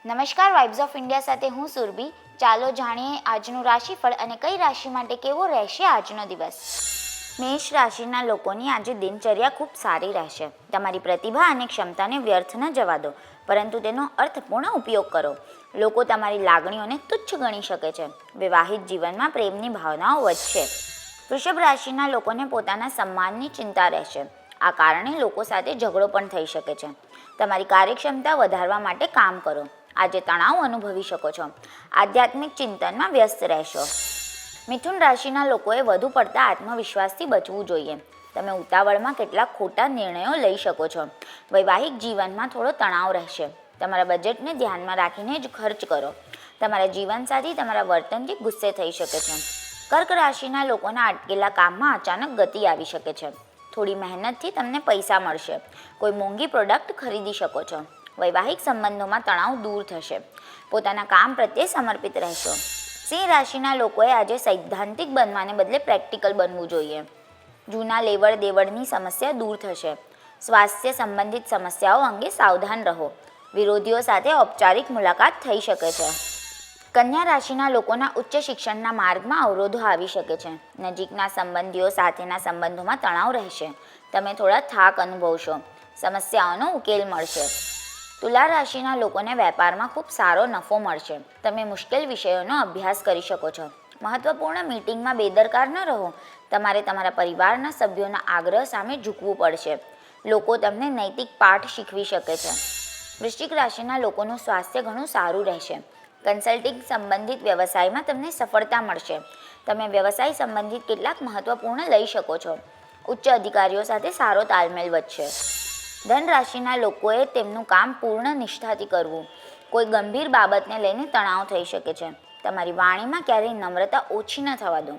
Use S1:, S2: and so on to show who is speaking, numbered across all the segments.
S1: નમસ્કાર, vibes of India સાથે હું સુરભી. ચાલો જાણીએ આજનું રાશિફળ અને કઈ રાશિ માટે કેવો રહેશે આજનો દિવસ. મેષ રાશિના લોકોની આજે દિનચર્યા ખૂબ સારી રહેશે. તમારી પ્રતિભા અને ક્ષમતાને વ્યર્થ ન જવા દો, પરંતુ તેનો અર્થપૂર્ણ ઉપયોગ કરો. લોકો તમારી લાગણીઓને તુચ્છ ગણી શકે છે. વિવાહિત જીવનમાં પ્રેમની ભાવનાઓ વધશે. વૃષભ રાશિના લોકોને પોતાના સન્માનની ચિંતા રહેશે. આ કારણે લોકો સાથે ઝઘડો પણ થઈ શકે છે. તમારી કાર્યક્ષમતા વધારવા માટે કામ કરો. આજે તણાવ અનુભવી શકો છો. આધ્યાત્મિક ચિંતનમાં વ્યસ્ત રહેશો. મિથુન રાશિના લોકોએ વધુ પડતા આત્મવિશ્વાસથી બચવું જોઈએ. તમે ઉતાવળમાં કેટલાક ખોટા નિર્ણયો લઈ શકો છો. વૈવાહિક જીવનમાં થોડો તણાવ રહેશે. તમારા બજેટને ધ્યાનમાં રાખીને જ ખર્ચ કરો. તમારા જીવનસાથી તમારા વર્તનથી ગુસ્સે થઈ શકે છે. કર્ક રાશિના લોકોના અટકેલા કામમાં અચાનક ગતિ આવી શકે છે. થોડી મહેનતથી તમને પૈસા મળશે. કોઈ મોંઘી પ્રોડક્ટ ખરીદી શકો છો. વૈવાહિક સંબંધોમાં તણાવ દૂર થશે. પોતાના કામ પ્રત્યે સમર્પિત રહેશો. સિંહ રાશિના લોકોએ આજે સૈદ્ધાંતિક બનવાને બદલે પ્રેક્ટિકલ બનવું જોઈએ. જૂના લેવડ દેવડની સમસ્યા દૂર થશે. સ્વાસ્થ્ય સંબંધિત સમસ્યાઓ અંગે સાવધાન રહો. વિરોધીઓ સાથે ઔપચારિક મુલાકાત થઈ શકે છે. કન્યા રાશિના લોકોના ઉચ્ચ શિક્ષણના માર્ગમાં અવરોધો આવી શકે છે. નજીકના સંબંધીઓ સાથેના સંબંધોમાં તણાવ રહેશે. તમે થોડા થાક અનુભવશો. સમસ્યાઓનો ઉકેલ મળશે. તુલા રાશિના લોકોને વેપારમાં ખૂબ સારો નફો મળશે. તમે મુશ્કેલ વિષયોનો અભ્યાસ કરી શકો છો. મહત્વપૂર્ણ મીટિંગમાં બેદરકાર ન રહો. તમારે તમારા પરિવારના સભ્યોના આગ્રહ સામે ઝૂકવું પડશે. લોકો તમને નૈતિક પાઠ શીખવી શકે છે. વૃશ્ચિક રાશિના લોકોનું સ્વાસ્થ્ય ઘણું સારું રહેશે. કન્સલ્ટિંગ સંબંધિત વ્યવસાયમાં તમને સફળતા મળશે. તમે વ્યવસાય સંબંધિત કેટલાક મહત્વપૂર્ણ લઈ શકો છો. ઉચ્ચ અધિકારીઓ સાથે સારો તાલમેલ વધશે. ધન રાશિના લોકોએ તેમનું કામ પૂર્ણ નિષ્ઠાથી કરવું. કોઈ ગંભીર બાબતને લઈને તણાવ થઈ શકે છે. તમારી વાણીમાં ક્યારેય નમ્રતા ઓછી ન થવા દો.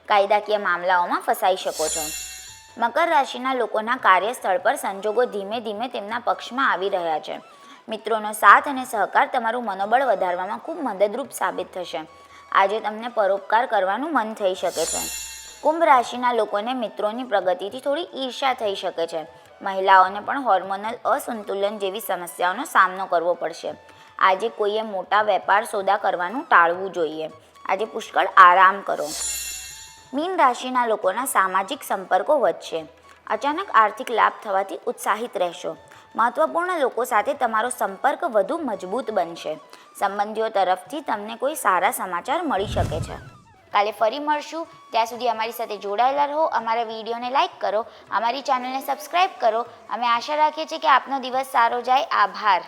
S1: કાયદાકીય મામલાઓમાં ફસાઈ શકો છો. મકર રાશિના લોકોના કાર્યસ્થળ પર સંજોગો ધીમે ધીમે તેમના પક્ષમાં આવી રહ્યા છે. મિત્રોનો સાથ અને સહકાર તમારું મનોબળ વધારવામાં ખૂબ મદદરૂપ સાબિત થશે. આજે તમને પરોપકાર કરવાનું મન થઈ શકે છે. કુંભ રાશિના લોકોને મિત્રોની પ્રગતિથી થોડી ઈર્ષ્યા થઈ શકે છે. મહિલાઓને પણ હોર્મોનલ અસંતુલન જેવી સમસ્યાઓનો સામનો કરવો પડશે. આજે કોઈએ મોટા વેપાર સોદા કરવાનું ટાળવું જોઈએ. આજે પુષ્કળ આરામ કરો. મીન રાશિના લોકોના સામાજિક સંપર્કો વધશે. અચાનક આર્થિક લાભ થવાથી ઉત્સાહિત રહેશો. મહત્વપૂર્ણ લોકો સાથે તમારો સંપર્ક વધુ મજબૂત બનશે. સંબંધીઓ તરફથી તમને કોઈ સારા સમાચાર મળી શકે છે. કાલે ફરી મળશું. ત્યાં સુધી અમારી સાથે જોડાયેલા રહો. અમારા વિડીયોને લાઇક કરો. અમારી ચેનલને સબસ્ક્રાઈબ કરો. અમે આશા રાખીએ છીએ કે આપનો દિવસ સારો જાય. આભાર.